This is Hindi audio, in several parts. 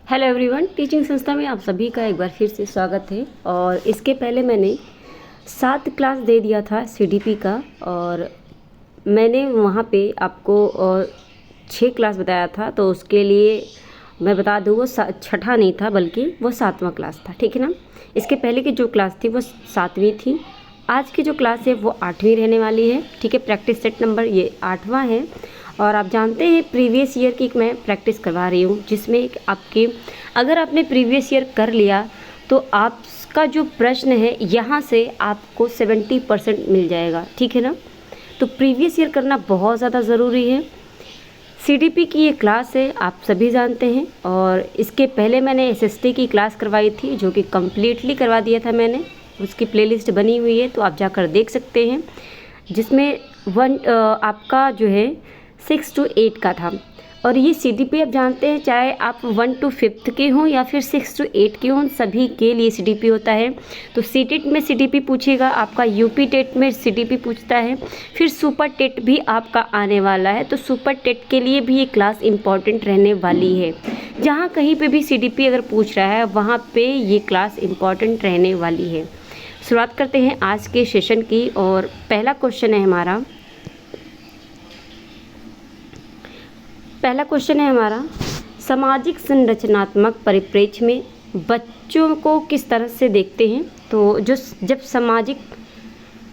हेलो एवरीवन, टीचिंग संस्था में आप सभी का एक बार फिर से स्वागत है। और इसके पहले मैंने 7 क्लास दे दिया था सीडीपी का, और मैंने वहाँ पे आपको 6 क्लास बताया था। तो उसके लिए मैं बता दूँ, वो छठा नहीं था बल्कि वो 7वां क्लास था, ठीक है ना। इसके पहले की जो क्लास थी वो 7वीं थी। आज की जो क्लास है वो 8वीं रहने वाली है, ठीक है। प्रैक्टिस सेट नंबर ये 8वां है। और आप जानते हैं प्रीवियस ईयर की मैं प्रैक्टिस करवा रही हूँ, जिसमें एक आपके अगर आपने प्रीवियस ईयर कर लिया तो आपका जो प्रश्न है यहाँ से आपको 70% मिल जाएगा, ठीक है ना। तो प्रीवियस ईयर करना बहुत ज़्यादा ज़रूरी है। सीडीपी की ये क्लास है, आप सभी जानते हैं। और इसके पहले मैंने एसएसटी की क्लास करवाई थी, जो कि कम्प्लीटली करवा दिया था मैंने। उसकी प्लेलिस्ट बनी हुई है, तो आप जाकर देख सकते हैं, जिसमें आपका जो है 6 to 8 का था। और ये सीडीपी आप जानते हैं, चाहे आप 1 to 5th के हों या फिर 6 to 8 के हों, सभी के लिए सीडीपी होता है। तो सीटेट में सीडीपी पूछेगा, आपका यूपी टेट में सीडीपी पूछता है, फिर सुपर टेट भी आपका आने वाला है। तो सुपर टेट के लिए भी ये क्लास इम्पॉर्टेंट रहने वाली है। जहाँ कहीं पे भी सीडीपी अगर पूछ रहा है, वहाँ पे ये क्लास इम्पॉर्टेंट रहने वाली है। शुरुआत करते हैं आज के सेशन की। और पहला क्वेश्चन है हमारा, सामाजिक संरचनात्मक परिप्रेक्ष्य में बच्चों को किस तरह से देखते हैं। तो जब सामाजिक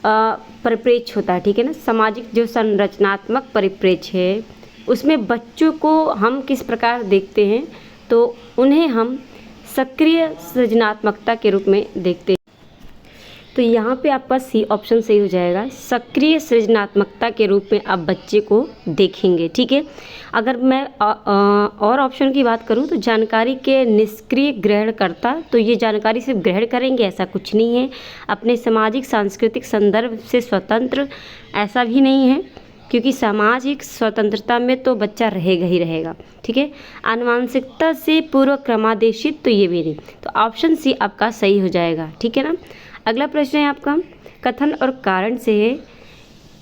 परिप्रेक्ष्य होता है, ठीक है ना, सामाजिक जो संरचनात्मक परिप्रेक्ष्य है उसमें बच्चों को हम किस प्रकार देखते हैं, तो उन्हें हम सक्रिय सृजनात्मकता के रूप में देखते हैं। तो यहाँ पे आपका सी ऑप्शन सही हो जाएगा, सक्रिय सृजनात्मकता के रूप में आप बच्चे को देखेंगे, ठीक है। अगर मैं और ऑप्शन की बात करूँ तो जानकारी के निष्क्रिय ग्रहणकर्ता, तो ये जानकारी सिर्फ ग्रहण करेंगे ऐसा कुछ नहीं है। अपने सामाजिक सांस्कृतिक संदर्भ से स्वतंत्र ऐसा भी नहीं है, क्योंकि सामाजिक स्वतंत्रता में तो बच्चा रहेगा ही रहेगा, ठीक है। आनुवांशिकता से पूर्व क्रमादेशित, तो ये भी नहीं। तो ऑप्शन सी आपका सही हो जाएगा, ठीक है ना। अगला प्रश्न है आपका कथन और कारण से है।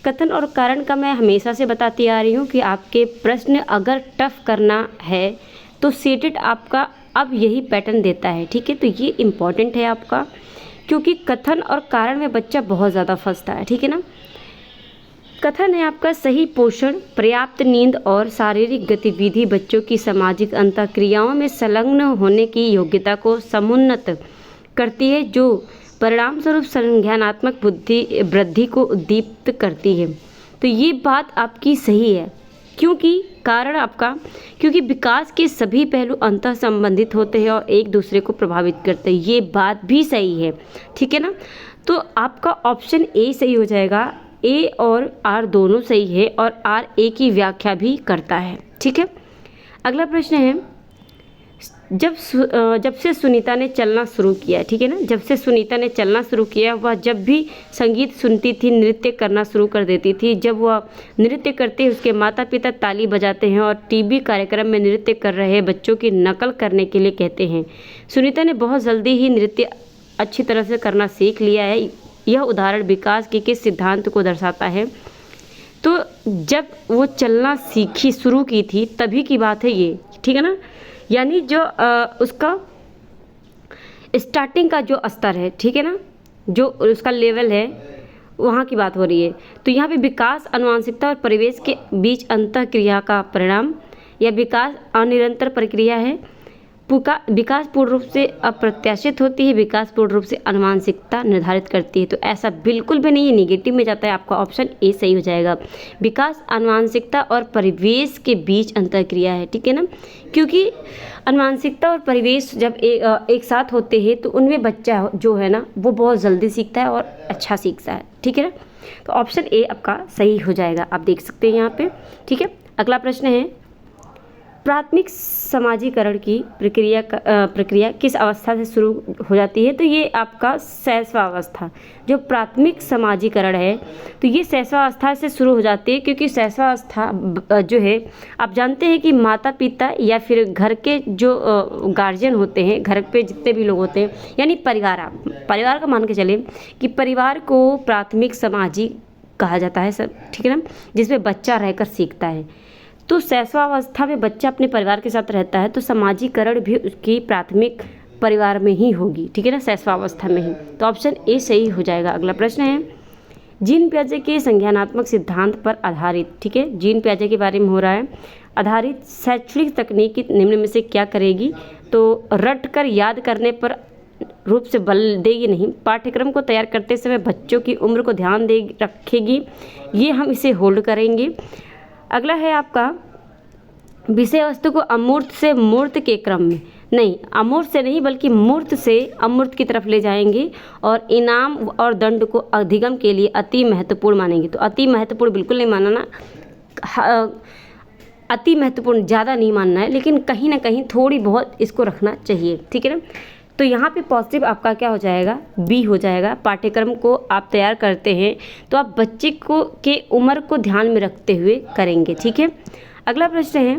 कथन और कारण का मैं हमेशा से बताती आ रही हूँ कि आपके प्रश्न अगर टफ करना है तो सीटेट आपका अब यही पैटर्न देता है, ठीक है। तो ये इम्पॉर्टेंट है आपका, क्योंकि कथन और कारण में बच्चा बहुत ज़्यादा फंसता है, ठीक है ना। कथन है आपका सही पोषण, पर्याप्त नींद और शारीरिक गतिविधि बच्चों की सामाजिक अंतःक्रियाओं में संलग्न होने की योग्यता को समुन्नत करती है, जो परिणाम स्वरूप संज्ञानात्मक बुद्धि वृद्धि को उद्दीप्त करती है। तो ये बात आपकी सही है, क्योंकि विकास के सभी पहलू अंतः संबंधित होते हैं और एक दूसरे को प्रभावित करते हैं। ये बात भी सही है, ठीक है ना। तो आपका ऑप्शन ए सही हो जाएगा। ए और आर दोनों सही है, और आर ए की व्याख्या भी करता है, ठीक है। अगला प्रश्न है, जब से सुनीता ने चलना शुरू किया, ठीक है ना। जब से सुनीता ने चलना शुरू किया, वह जब भी संगीत सुनती थी नृत्य करना शुरू कर देती थी। जब वह नृत्य करती है, उसके माता पिता ताली बजाते हैं और टीवी कार्यक्रम में नृत्य कर रहे बच्चों की नकल करने के लिए कहते हैं। सुनीता ने बहुत जल्दी ही नृत्य अच्छी तरह से करना सीख लिया है। यह उदाहरण विकास के किस सिद्धांत को दर्शाता है। तो जब वो चलना शुरू की थी तभी की बात है ये, ठीक है ना। यानी जो उसका स्टार्टिंग का जो स्तर है, ठीक है ना, जो उसका लेवल है, वहाँ की बात हो रही है। तो यहाँ पे विकास आनुवांशिकता और परिवेश के बीच अंतःक्रिया का परिणाम, या विकास अनिरंतर प्रक्रिया है। विकास पूर्ण रूप से अप्रत्याशित होती है, विकास पूर्ण रूप से आनुवांशिकता निर्धारित करती है। तो ऐसा बिल्कुल भी नहीं है, निगेटिव में जाता है। आपका ऑप्शन ए सही हो जाएगा। विकास आनुवांशिकता और परिवेश के बीच अंतःक्रिया है, ठीक है ना, क्योंकि आनुवांशिकता और परिवेश जब एक साथ होते हैं तो उनमें बच्चा जो है ना वो बहुत जल्दी सीखता है और अच्छा सीखता है, ठीक है ना। तो ऑप्शन ए आपका सही हो जाएगा, आप देख सकते हैं यहाँ पे, ठीक है। अगला प्रश्न है, प्राथमिक समाजीकरण की प्रक्रिया किस अवस्था से शुरू हो जाती है। तो ये आपका शैशवावस्था, जो प्राथमिक समाजीकरण है, तो ये शैशवावस्था से शुरू हो जाती है, क्योंकि शैशवावस्था जो है आप जानते हैं कि माता पिता या फिर घर के जो गार्जियन होते हैं, घर पे जितने भी लोग होते हैं, यानी परिवार का मान के चले कि परिवार को प्राथमिक समाजी कहा जाता है सब, ठीक है ना, जिसमें बच्चा रहकर सीखता है। तो शैशवावस्था में बच्चा अपने परिवार के साथ रहता है, तो सामाजिकरण भी उसकी प्राथमिक परिवार में ही होगी, ठीक है ना, शैशवावस्था में ही। तो ऑप्शन ए सही हो जाएगा। अगला प्रश्न है, जीन पियाजे के संज्ञानात्मक सिद्धांत पर आधारित, ठीक है, जीन पियाजे के बारे में हो रहा है, आधारित शैक्षणिक तकनीक निम्न में से क्या करेगी? तो रट कर याद करने पर रूप से बल देगी नहीं, पाठ्यक्रम को तैयार करते समय बच्चों की उम्र को ध्यान दे रखेगी, ये हम इसे होल्ड करेंगे। अगला है आपका, विषय वस्तु को अमूर्त से मूर्त के क्रम में, नहीं, अमूर्त से नहीं बल्कि मूर्त से अमूर्त की तरफ ले जाएंगे, और इनाम और दंड को अधिगम के लिए अति महत्वपूर्ण मानेंगे। तो अति महत्वपूर्ण बिल्कुल नहीं मानना, अति महत्वपूर्ण ज़्यादा नहीं मानना है, लेकिन कहीं ना कहीं थोड़ी बहुत इसको रखना चाहिए, ठीक है ना। तो यहाँ पे पॉजिटिव आपका क्या हो जाएगा? बी हो जाएगा। पाठ्यक्रम को आप तैयार करते हैं तो आप बच्चे को के उम्र को ध्यान में रखते हुए करेंगे, ठीक है। अगला प्रश्न है,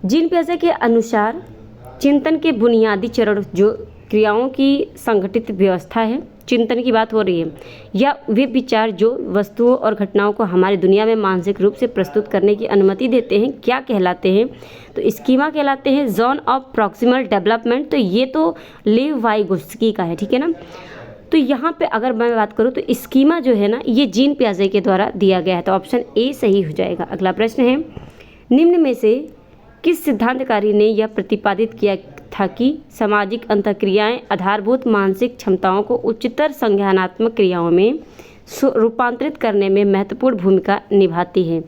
जीन पियाजे के अनुसार चिंतन के बुनियादी चरण जो क्रियाओं की संगठित व्यवस्था है, चिंतन की बात हो रही है, या वे विचार जो वस्तुओं और घटनाओं को हमारी दुनिया में मानसिक रूप से प्रस्तुत करने की अनुमति देते हैं, क्या कहलाते हैं? तो स्कीमा कहलाते हैं, जोन ऑफ प्रॉक्सिमल डेवलपमेंट। तो ये तो लेव वाइगोत्स्की का है, ठीक है ना। तो यहाँ पे अगर मैं बात करूँ तो स्कीमा जो है ना, ये जीन पियाजे के द्वारा दिया गया है, तो ऑप्शन ए सही हो जाएगा। अगला प्रश्न है, निम्न में से किस सिद्धांतकारी ने यह प्रतिपादित किया था कि सामाजिक अंतःक्रियाएं आधारभूत मानसिक क्षमताओं को उच्चतर संज्ञानात्मक क्रियाओं में रूपांतरित करने में महत्वपूर्ण भूमिका निभाती हैं?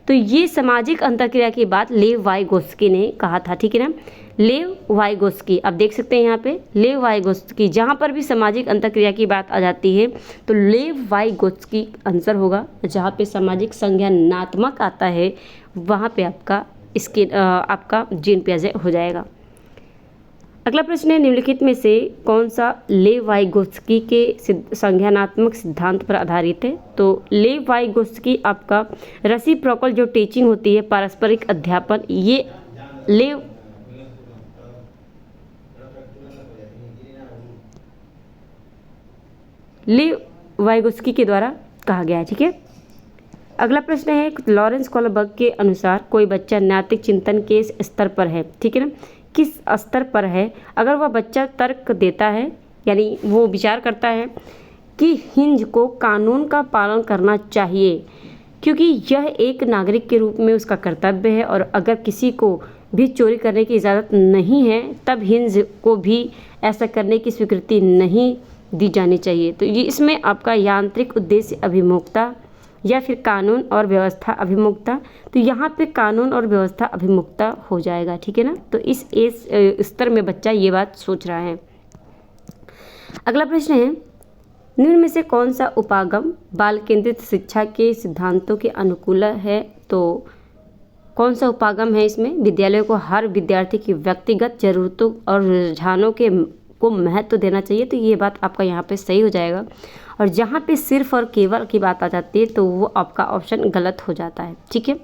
तो ये सामाजिक अंतःक्रिया की बात लेव वाइगोत्स्की ने कहा था, ठीक है ना, लेव वाइगोत्स्की। अब देख सकते हैं यहाँ पे लेव वाइगोत्स्की, जहाँ पर भी सामाजिक अंतःक्रिया की बात आ जाती है तो लेव वाइगोत्स्की आंसर होगा। जहाँ पे सामाजिक संज्ञानात्मक आता है वहाँ पे आपका इसके आपका जीन पियाजे हो जाएगा। अगला प्रश्न है, निम्नलिखित में से कौन सा लेव वाइगोत्स्की के संज्ञानात्मक सिद्धांत पर आधारित है? तो लेव वाइगोत्स्की आपका रेसिप्रोकल जो टीचिंग होती है, पारस्परिक अध्यापन, ये लेव वाइगोत्स्की के द्वारा कहा गया है, ठीक है। अगला प्रश्न है, लॉरेंस कोहलबर्ग के अनुसार कोई बच्चा नैतिक चिंतन के स्तर पर है, ठीक है ना, किस स्तर पर है? अगर वह बच्चा तर्क देता है, यानी वो विचार करता है कि हिंज को कानून का पालन करना चाहिए क्योंकि यह एक नागरिक के रूप में उसका कर्तव्य है, और अगर किसी को भी चोरी करने की इजाज़त नहीं है तब हिंज को भी ऐसा करने की स्वीकृति नहीं दी जानी चाहिए। तो ये इसमें आपका यांत्रिक उद्देश्य अभिमुखता या फिर कानून और व्यवस्था अभिमुखता, तो यहाँ पे कानून और व्यवस्था अभिमुखता हो जाएगा, ठीक है ना। तो इस स्तर में बच्चा ये बात सोच रहा है। अगला प्रश्न है, निम्न में से कौन सा उपागम बाल केंद्रित शिक्षा के सिद्धांतों के अनुकूल है? तो कौन सा उपागम है इसमें? विद्यालयों को हर विद्यार्थी की व्यक्तिगत जरूरतों और रुझानों को महत्व देना चाहिए, तो ये बात आपका यहाँ पे सही हो जाएगा। और जहाँ पे सिर्फ और केवल की बात आ जाती है तो वो आपका ऑप्शन गलत हो जाता है, ठीक है।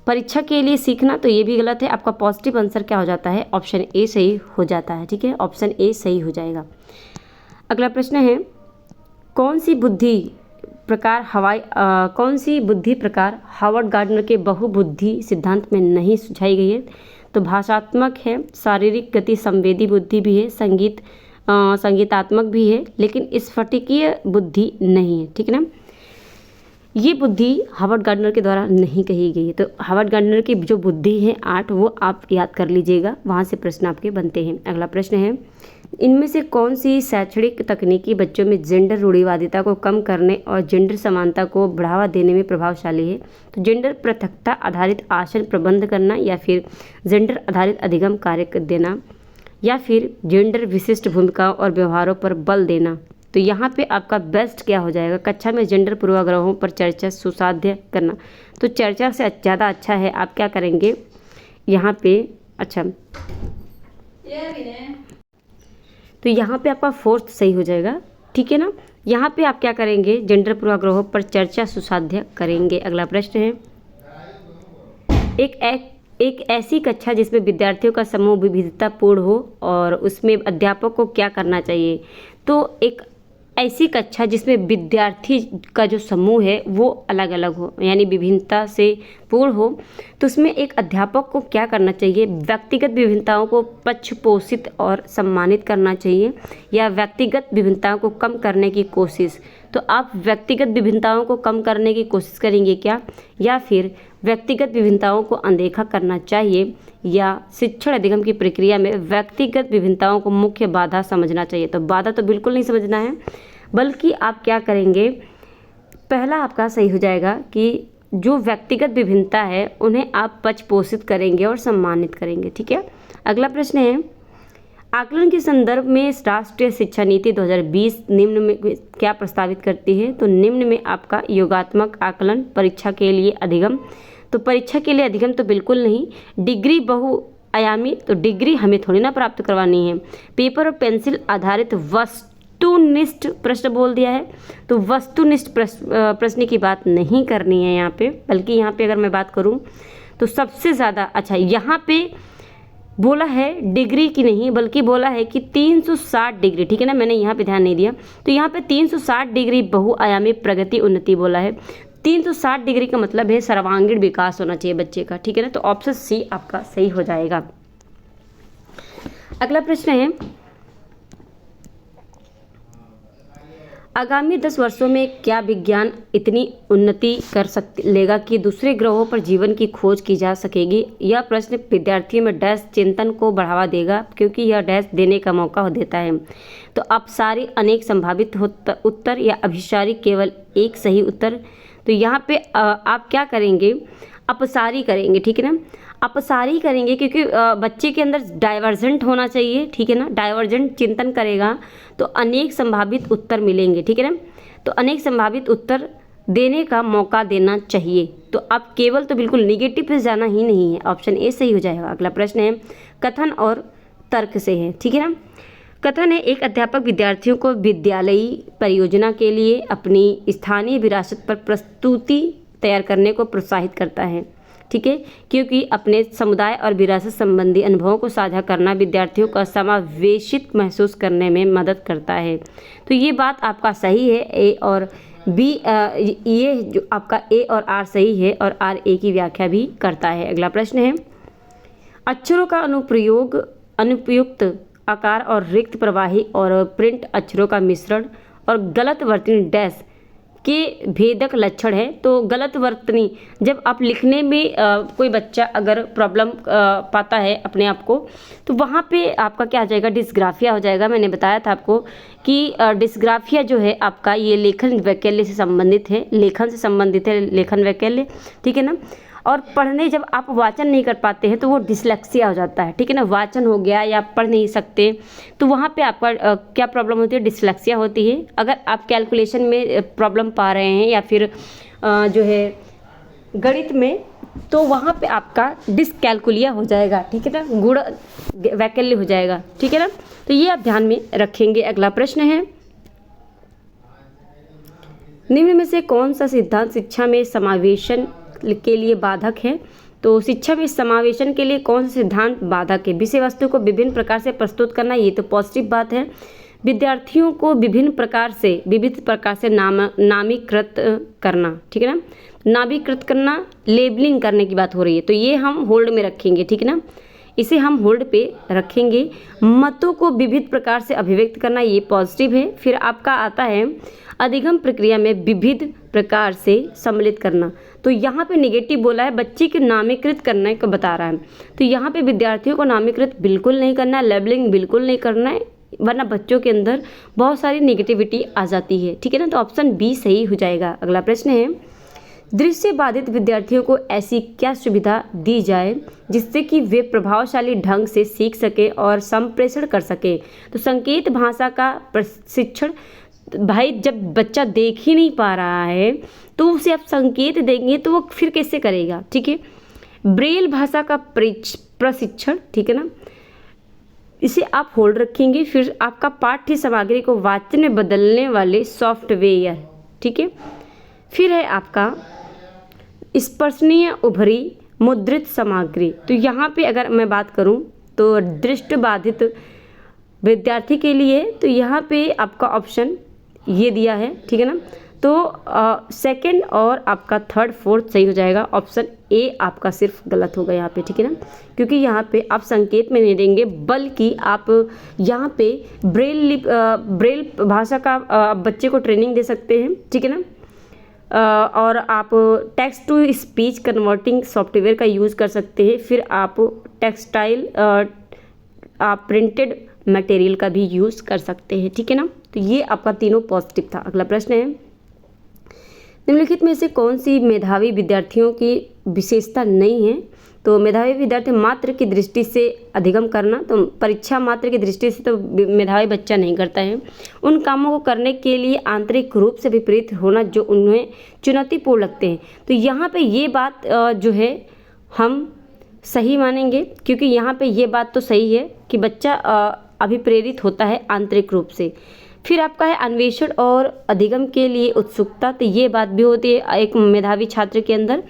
परीक्षा के लिए सीखना, तो ये भी गलत है। आपका पॉजिटिव आंसर क्या हो जाता है? ऑप्शन ए सही हो जाता है, ठीक है, ऑप्शन ए सही हो जाएगा। अगला प्रश्न है, कौन सी बुद्धि प्रकार हार्वर्ड गार्डनर के बहुबुद्धि सिद्धांत में नहीं सुझाई गई है? तो भाषात्मक है, शारीरिक गति संवेदी बुद्धि भी है, संगीतात्मक भी है, लेकिन स्फटिकीय बुद्धि नहीं है, ठीक है ना। ये बुद्धि हार्वर्ड गार्डनर के द्वारा नहीं कही गई है। तो हार्वर्ड गार्डनर की जो बुद्धि है 8, वो आप याद कर लीजिएगा, वहाँ से प्रश्न आपके बनते हैं। अगला प्रश्न है, इनमें से कौन सी शैक्षणिक तकनीकी बच्चों में जेंडर रूढ़िवादिता को कम करने और जेंडर समानता को बढ़ावा देने में प्रभावशाली है? तो जेंडर पृथकता आधारित आसन प्रबंध करना, या फिर जेंडर आधारित अधिगम कार्य देना, या फिर जेंडर विशिष्ट भूमिकाओं और व्यवहारों पर बल देना। तो यहाँ पे आपका बेस्ट क्या हो जाएगा? कक्षा में जेंडर पूर्वाग्रहों पर चर्चा सुसाध्य करना। तो चर्चा से ज़्यादा अच्छा है आप क्या करेंगे यहाँ पे, अच्छा तो यहाँ पे आपका फोर्थ सही हो जाएगा, ठीक है ना। यहाँ पे आप क्या करेंगे? जेंडर पूर्वाग्रहों पर चर्चा सुसाध्य करेंगे। अगला प्रश्न है, एक ऐसी कक्षा जिसमें विद्यार्थियों का समूह विविधतापूर्ण हो और उसमें अध्यापक को क्या करना चाहिए? तो एक ऐसी कक्षा जिसमें विद्यार्थी का जो समूह है वो अलग अलग हो, यानी विभिन्नता से पूर्ण हो, तो उसमें एक अध्यापक को क्या करना चाहिए, व्यक्तिगत विभिन्नताओं को पक्षपोषित और सम्मानित करना चाहिए, या व्यक्तिगत विभिन्नताओं को कम करने की कोशिश। तो आप व्यक्तिगत विभिन्नताओं को कम करने की कोशिश करेंगे क्या, या फिर व्यक्तिगत विभिन्नताओं को अनदेखा करना चाहिए, या शिक्षण अधिगम की प्रक्रिया में व्यक्तिगत विभिन्नताओं को मुख्य बाधा समझना चाहिए। तो बाधा तो बिल्कुल नहीं समझना है, बल्कि आप क्या करेंगे, पहला आपका सही हो जाएगा कि जो व्यक्तिगत विभिन्नता है उन्हें आप पक्षपोषित करेंगे और सम्मानित करेंगे। ठीक है। अगला प्रश्न है, आकलन के संदर्भ में राष्ट्रीय शिक्षा नीति 2020 निम्न में क्या प्रस्तावित करती है। तो निम्न में आपका योगात्मक आकलन, परीक्षा के लिए अधिगम। तो परीक्षा के लिए अधिगम तो बिल्कुल नहीं। डिग्री बहुआयामी, तो डिग्री हमें थोड़ी ना प्राप्त करवानी है। पेपर और पेंसिल आधारित वस्तुनिष्ठ प्रश्न बोल दिया है, तो वस्तुनिष्ठ प्रश्न की बात नहीं करनी है यहाँ पे, बल्कि यहाँ पे अगर मैं बात करूँ तो सबसे ज़्यादा अच्छा यहाँ पे बोला है डिग्री की नहीं, बल्कि बोला है कि 360 डिग्री। ठीक है ना, मैंने यहाँ पे ध्यान नहीं दिया। तो यहाँ पे 360 डिग्री बहुआयामी प्रगति उन्नति बोला है। 360 डिग्री का मतलब है सर्वांगीण विकास होना चाहिए बच्चे का। ठीक है ना, तो ऑप्शन सी आपका सही हो जाएगा। अगला प्रश्न है, आगामी 10 वर्षों में क्या विज्ञान इतनी उन्नति कर लेगा कि दूसरे ग्रहों पर जीवन की खोज की जा सकेगी। यह प्रश्न विद्यार्थियों में डैश चिंतन को बढ़ावा देगा, क्योंकि यह डैश देने का मौका देता है। तो अपसारी अनेक संभावित उत्तर या अभिसारी केवल एक सही उत्तर। तो यहाँ पे आप क्या करेंगे, अपसारी करेंगे। ठीक है ना, अपसारी करेंगे क्योंकि बच्चे के अंदर डाइवर्जेंट होना चाहिए। ठीक है ना, डाइवर्जेंट चिंतन करेगा तो अनेक संभावित उत्तर मिलेंगे। ठीक है ना, तो अनेक संभावित उत्तर देने का मौका देना चाहिए। तो आप केवल तो बिल्कुल निगेटिव पे जाना ही नहीं है, ऑप्शन ए सही हो जाएगा। अगला प्रश्न है, कथन और तर्क से है। ठीक है ना, कथन है, एक अध्यापक विद्यार्थियों को विद्यालयी परियोजना के लिए अपनी स्थानीय विरासत पर प्रस्तुति तैयार करने को प्रोत्साहित करता है। ठीक है, क्योंकि अपने समुदाय और विरासत संबंधी अनुभवों को साझा करना विद्यार्थियों को समावेशित महसूस करने में मदद करता है। तो ये बात आपका सही है, ए और बी, ये जो आपका ए और आर सही है, और आर ए की व्याख्या भी करता है। अगला प्रश्न है, अक्षरों का अनुपयुक्त आकार और रिक्त प्रवाही और प्रिंट अक्षरों का मिश्रण और गलत वर्तनी डैश के भेदक लक्षण है। तो गलत वर्तनी, जब आप लिखने में कोई बच्चा अगर प्रॉब्लम पाता है अपने आप को, तो वहाँ पे आपका क्या आ जाएगा, डिस्ग्राफिया हो जाएगा। मैंने बताया था आपको कि डिस्ग्राफिया जो है आपका ये लेखन वैकल्य से संबंधित है, लेखन से संबंधित है, लेखन वैकल्य। ठीक है ना, और पढ़ने जब आप वाचन नहीं कर पाते हैं तो वो डिसलेक्सिया हो जाता है। ठीक है ना, वाचन हो गया या पढ़ नहीं सकते, तो वहाँ पे आपका क्या प्रॉब्लम होती है, डिसलेक्सिया होती है। अगर आप कैलकुलेशन में प्रॉब्लम पा रहे हैं या फिर जो है गणित में, तो वहाँ पे आपका डिसकैलकुलिया हो जाएगा। ठीक है ना, गुण वैकल्य हो जाएगा। ठीक है ना, तो ये आप ध्यान में रखेंगे। अगला प्रश्न है, निम्न में से कौन सा सिद्धांत शिक्षा में समावेशन के लिए बाधक है। तो शिक्षा में समावेशन के लिए कौन सा सिद्धांत बाधक है। विषय वस्तु को विभिन्न प्रकार से प्रस्तुत करना, ये तो पॉजिटिव बात है। विद्यार्थियों को विभिन्न प्रकार से नामीकृत करना। ठीक है ना, नामीकृत करना, लेबलिंग करने की बात हो रही है, तो ये हम होल्ड में रखेंगे। ठीक है ना, इसे हम होल्ड पे रखेंगे। मतों को विविध प्रकार से अभिव्यक्त करना, ये पॉजिटिव है। फिर आपका आता है अधिगम प्रक्रिया में विविध प्रकार से सम्मिलित करना, तो यहाँ पे निगेटिव बोला है, बच्चे के नामीकृत करने को बता रहा है। तो यहाँ पे विद्यार्थियों को नामीकृत बिल्कुल नहीं करना है, लेबलिंग बिल्कुल नहीं करना है, वरना बच्चों के अंदर बहुत सारी निगेटिविटी आ जाती है। ठीक है ना, तो ऑप्शन बी सही हो जाएगा। अगला प्रश्न है, दृश्य बाधित विद्यार्थियों को ऐसी क्या सुविधा दी जाए जिससे कि वे प्रभावशाली ढंग से सीख सके और संप्रेषण कर सके। तो संकेत भाषा का प्रशिक्षण, भाई जब बच्चा देख ही नहीं पा रहा है तो उसे आप संकेत देंगे तो वो फिर कैसे करेगा। ठीक है, ब्रेल भाषा का प्रशिक्षण। ठीक है ना, इसे आप होल्ड रखेंगे। फिर आपका पाठ्य सामग्री को वाचन में बदलने वाले सॉफ्टवेयर। ठीक है, फिर है आपका स्पर्शनीय उभरी मुद्रित सामग्री। तो यहाँ पे अगर मैं बात करूँ तो दृष्टि बाधित विद्यार्थी के लिए, तो यहाँ पे आपका ऑप्शन ये दिया है, ठीक है ना। तो सेकंड और आपका थर्ड फोर्थ सही हो जाएगा। ऑप्शन ए आपका सिर्फ गलत होगा यहाँ पे, ठीक है ना, क्योंकि यहाँ पे आप संकेत में नहीं देंगे बल्कि आप यहाँ पे ब्रेल भाषा का बच्चे को ट्रेनिंग दे सकते हैं, ठीक है ना। और आप text to speech converting software का यूज़ कर सकते हैं। फिर आप टेक्सटाइल आप प्रिंटेड मटेरियल का भी यूज़ कर सकते हैं, ठीक है ना। तो ये आपका तीनों पॉजिटिव था। अगला प्रश्न है, निम्नलिखित में से कौन सी मेधावी विद्यार्थियों की विशेषता नहीं है। तो मेधावी विद्यार्थी मात्र की दृष्टि से अधिगम करना, तो परीक्षा मात्र की दृष्टि से तो मेधावी बच्चा नहीं करता है। उन कामों को करने के लिए आंतरिक रूप से विपरीत होना जो उन्हें चुनौतीपूर्ण लगते हैं। तो यहाँ पे ये बात जो है हम सही मानेंगे, क्योंकि यहाँ पे ये बात तो सही है कि बच्चा अभिप्रेरित होता है आंतरिक रूप से। फिर आपका है अन्वेषण और अधिगम के लिए उत्सुकता, तो ये बात भी होती है एक मेधावी छात्र के अंदर।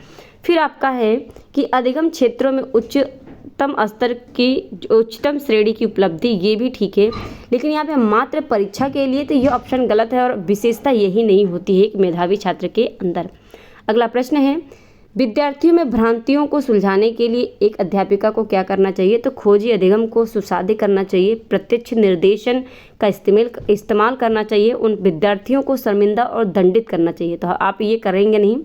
फिर आपका है कि अधिगम क्षेत्रों में उच्चतम स्तर की उच्चतम श्रेणी की उपलब्धि, ये भी ठीक है, लेकिन यहाँ पे मात्र परीक्षा के लिए तो ये ऑप्शन गलत है और विशेषता यही नहीं होती है एक मेधावी छात्र के अंदर। अगला प्रश्न है, विद्यार्थियों में भ्रांतियों को सुलझाने के लिए एक अध्यापिका को क्या करना चाहिए। तो खोजी अधिगम को सुसाध्य करना चाहिए, प्रत्यक्ष निर्देशन का इस्तेमाल करना चाहिए, उन विद्यार्थियों को शर्मिंदा और दंडित करना चाहिए। तो आप ये करेंगे नहीं,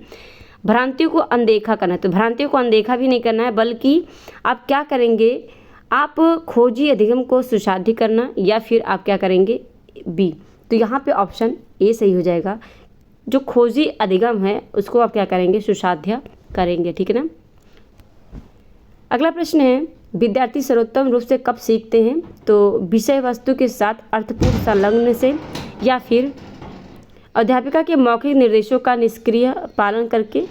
भ्रांतियों को अनदेखा करना है। तो भ्रांतियों को अनदेखा भी नहीं करना है, बल्कि आप क्या करेंगे, आप खोजी अधिगम को सुसाध्य करना, या फिर आप क्या करेंगे बी। तो यहाँ पे ऑप्शन ए सही हो जाएगा, जो खोजी अधिगम है उसको आप क्या करेंगे, सुसाध्य करेंगे, ठीक है ना। अगला प्रश्न है, विद्यार्थी सर्वोत्तम रूप से कब सीखते हैं। तो विषय वस्तु के साथ अर्थपूर्ण संलग्न से, या फिर अध्यापिका के मौखिक निर्देशों का निष्क्रिय पालन करके,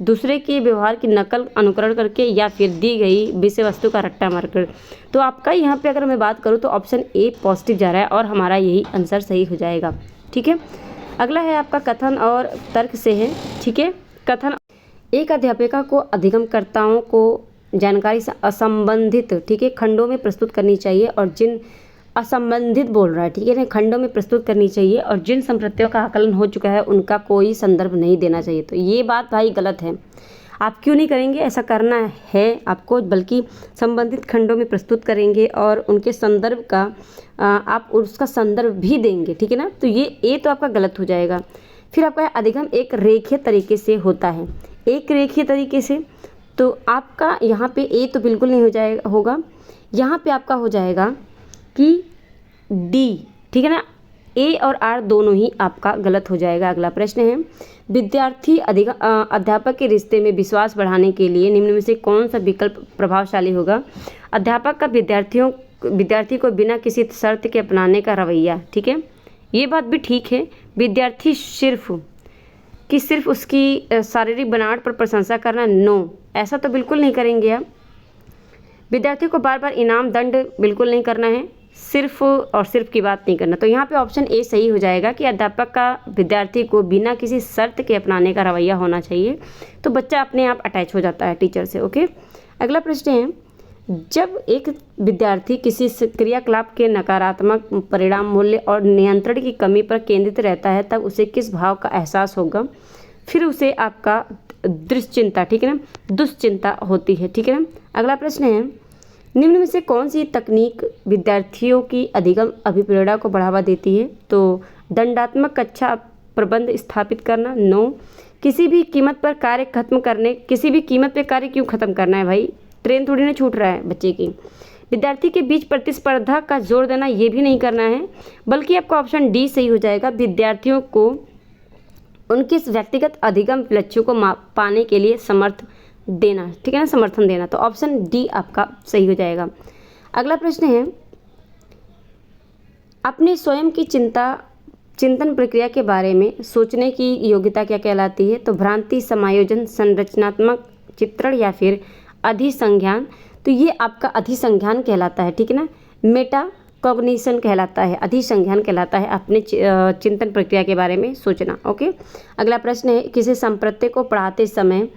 दूसरे के व्यवहार की नकल अनुकरण करके, या फिर दी गई विषय वस्तु का रट्टा मारकर। तो आपका यहाँ पे अगर मैं बात करूँ तो ऑप्शन ए पॉजिटिव जा रहा है और हमारा यही आंसर सही हो जाएगा, ठीक है। अगला है आपका कथन और तर्क से है, ठीक है। कथन, एक अध्यापिका को अधिगमकर्ताओं को जानकारी से असंबंधित, ठीक है, खंडों में प्रस्तुत करनी चाहिए, और जिन असंबंधित बोल रहा है, ठीक है ना, खंडों में प्रस्तुत करनी चाहिए, और जिन संप्रत्तियों का आकलन हो चुका है उनका कोई संदर्भ नहीं देना चाहिए। तो ये बात भाई गलत है। आप क्यों नहीं करेंगे, ऐसा करना है आपको, बल्कि संबंधित खंडों में प्रस्तुत करेंगे और उनके संदर्भ का आप उसका संदर्भ भी देंगे, ठीक है ना। तो ये ए तो आपका गलत हो जाएगा। फिर आपका अधिगम एक रेखीय तरीके से होता है, एक रेखीय तरीके से, तो आपका यहाँ पे ए तो बिल्कुल नहीं हो जाएगा, होगा यहाँ पे आपका हो जाएगा कि डी, ठीक है ना। ए और आर दोनों ही आपका गलत हो जाएगा। अगला प्रश्न है, विद्यार्थी अध्यापक के रिश्ते में विश्वास बढ़ाने के लिए निम्न में से कौन सा विकल्प प्रभावशाली होगा। अध्यापक का विद्यार्थी को बिना किसी शर्त के अपनाने का रवैया, ठीक है, ये बात भी ठीक है। विद्यार्थी सिर्फ उसकी शारीरिक बनावट पर प्रशंसा करना, नो, ऐसा तो बिल्कुल नहीं करेंगे आप। विद्यार्थी को बार बार इनाम दंड बिल्कुल नहीं करना है, सिर्फ और सिर्फ की बात नहीं करना। तो यहाँ पे ऑप्शन ए सही हो जाएगा कि अध्यापक का विद्यार्थी को बिना किसी शर्त के अपनाने का रवैया होना चाहिए, तो बच्चा अपने आप अटैच हो जाता है टीचर से, ओके। अगला प्रश्न है, जब एक विद्यार्थी किसी क्रियाकलाप के नकारात्मक परिणाम, मूल्य और नियंत्रण की कमी पर केंद्रित रहता है तब उसे किस भाव का एहसास होगा। फिर उसे आपका दुश्चिंता, ठीक है ना, दुश्चिंता होती है, ठीक है ना। अगला प्रश्न है, निम्न में से कौन सी तकनीक विद्यार्थियों की अधिगम अभिप्रेरणा को बढ़ावा देती है। तो दंडात्मक कक्षा प्रबंध स्थापित करना, नो, किसी भी कीमत पर कार्य क्यों खत्म करना है भाई, ट्रेन थोड़ी ना छूट रहा है बच्चे की। विद्यार्थी के बीच प्रतिस्पर्धा का जोर देना, ये भी नहीं करना है, बल्कि आपका ऑप्शन डी सही हो जाएगा, विद्यार्थियों को उनके व्यक्तिगत अधिगम लक्ष्यों को पाने के लिए समर्थन देना। तो ऑप्शन डी आपका सही हो जाएगा। अगला प्रश्न है, अपने स्वयं की चिंतन प्रक्रिया के बारे में सोचने की योग्यता क्या कहलाती है। तो भ्रांति, समायोजन, संरचनात्मक चित्रण, या फिर अधिसंज्ञान। तो ये आपका अधिसंज्ञान कहलाता है, ठीक है ना। मेटा कॉग्निशन कहलाता है, अधिसंज्ञान कहलाता है अपने चिंतन प्रक्रिया के बारे में सोचना, ओके। अगला प्रश्न है, किसी संप्रत्यय को पढ़ाते समय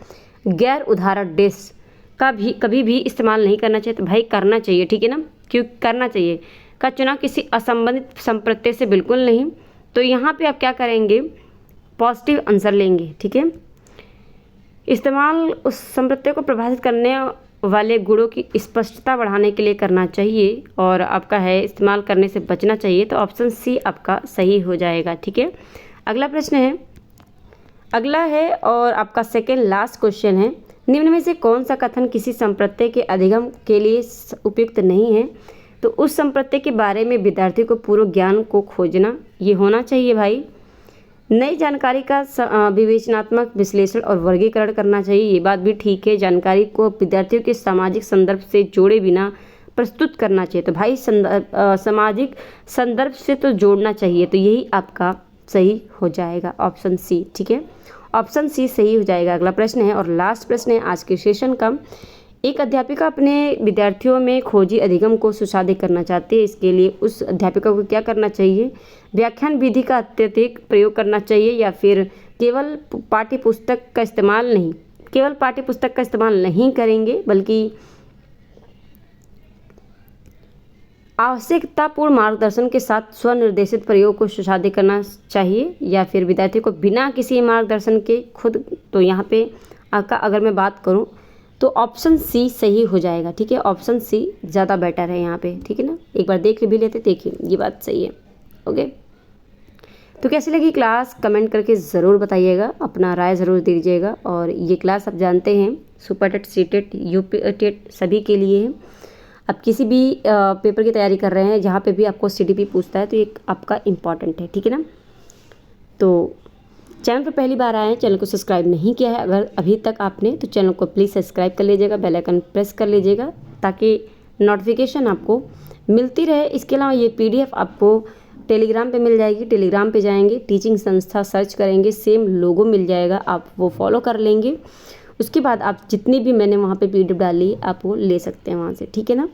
गैर उदाहरण डेस का भी कभी भी इस्तेमाल नहीं करना चाहिए। तो भाई करना चाहिए, ठीक है ना, क्यों करना चाहिए का चुनाव किसी असंबंधित संप्रत्यय से बिल्कुल नहीं, तो यहाँ पे आप क्या करेंगे, पॉजिटिव आंसर लेंगे, ठीक है। इस्तेमाल उस संप्रत्यय को प्रभावित करने वाले गुणों की स्पष्टता बढ़ाने के लिए करना चाहिए, और आपका है इस्तेमाल करने से बचना चाहिए, तो ऑप्शन सी आपका सही हो जाएगा, ठीक है। अगला प्रश्न है, अगला है और आपका सेकेंड लास्ट क्वेश्चन है, निम्न में से कौन सा कथन किसी संप्रत्यय के अधिगम के लिए उपयुक्त नहीं है। तो उस संप्रत्यय के बारे में विद्यार्थी को पूर्व ज्ञान को खोजना ये होना चाहिए भाई। नई जानकारी का विवेचनात्मक विश्लेषण और वर्गीकरण करना चाहिए, ये बात भी ठीक है। जानकारी को विद्यार्थियों के सामाजिक संदर्भ से जोड़े बिना प्रस्तुत करना चाहिए, तो भाई सामाजिक संदर्भ से तो जोड़ना चाहिए, तो यही आपका सही हो जाएगा, ऑप्शन सी, ठीक है। ऑप्शन सी सही हो जाएगा। अगला प्रश्न है और लास्ट प्रश्न है आज के सेशन का, एक अध्यापिका अपने विद्यार्थियों में खोजी अधिगम को सुसाधित करना चाहती है, इसके लिए उस अध्यापिका को क्या करना चाहिए, व्याख्यान विधि का अत्यधिक प्रयोग करना चाहिए, या फिर केवल पाठ्यपुस्तक का इस्तेमाल नहीं, केवल पाठ्यपुस्तक का इस्तेमाल नहीं करेंगे बल्कि आवश्यकतापूर्ण मार्गदर्शन के साथ स्वनिर्देशित प्रयोग को सुसाधित करना चाहिए, या फिर विद्यार्थी को बिना किसी मार्गदर्शन के खुद। तो यहाँ पे आपका अगर मैं बात करूँ तो ऑप्शन सी सही हो जाएगा, ठीक है। ऑप्शन सी ज़्यादा बेटर है यहाँ पे, ठीक है ना। एक बार देख भी लेते, देखिए ये बात सही है, ओके। तो कैसी लगी क्लास कमेंट करके ज़रूर बताइएगा, अपना राय ज़रूर दीजिएगा। और ये क्लास आप जानते हैं super TET, C TET, UP TET सभी के लिए है। आप किसी भी पेपर की तैयारी कर रहे हैं जहाँ पे भी आपको सीडीपी पूछता है तो ये आपका इम्पॉर्टेंट है, ठीक है ना। तो चैनल पर पहली बार आए हैं, चैनल को सब्सक्राइब नहीं किया है अगर अभी तक आपने, तो चैनल को प्लीज़ सब्सक्राइब कर लीजिएगा, बेल आइकन प्रेस कर लीजिएगा ताकि नोटिफिकेशन आपको मिलती रहे। इसके अलावा ये पीडीएफ आपको टेलीग्राम पे मिल जाएगी, टेलीग्राम पे जाएंगे, टीचिंग संस्था सर्च करेंगे, सेम लोगो मिल जाएगा, आप वो फॉलो कर लेंगे। उसके बाद आप जितनी भी मैंने वहाँ पे पीडीएफ डाली आप वो ले सकते हैं वहाँ से, ठीक है ना।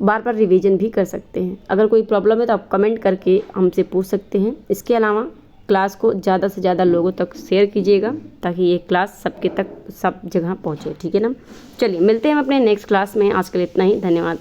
बार बार रिवीजन भी कर सकते हैं। अगर कोई प्रॉब्लम है तो आप कमेंट करके हमसे पूछ सकते हैं। इसके अलावा क्लास को ज़्यादा से ज़्यादा लोगों तक शेयर कीजिएगा ताकि ये क्लास सबके तक सब जगह पहुँचे, ठीक है ना। चलिए मिलते हैं हम अपने नेक्स्ट क्लास में, आज के लिए इतना ही, धन्यवाद।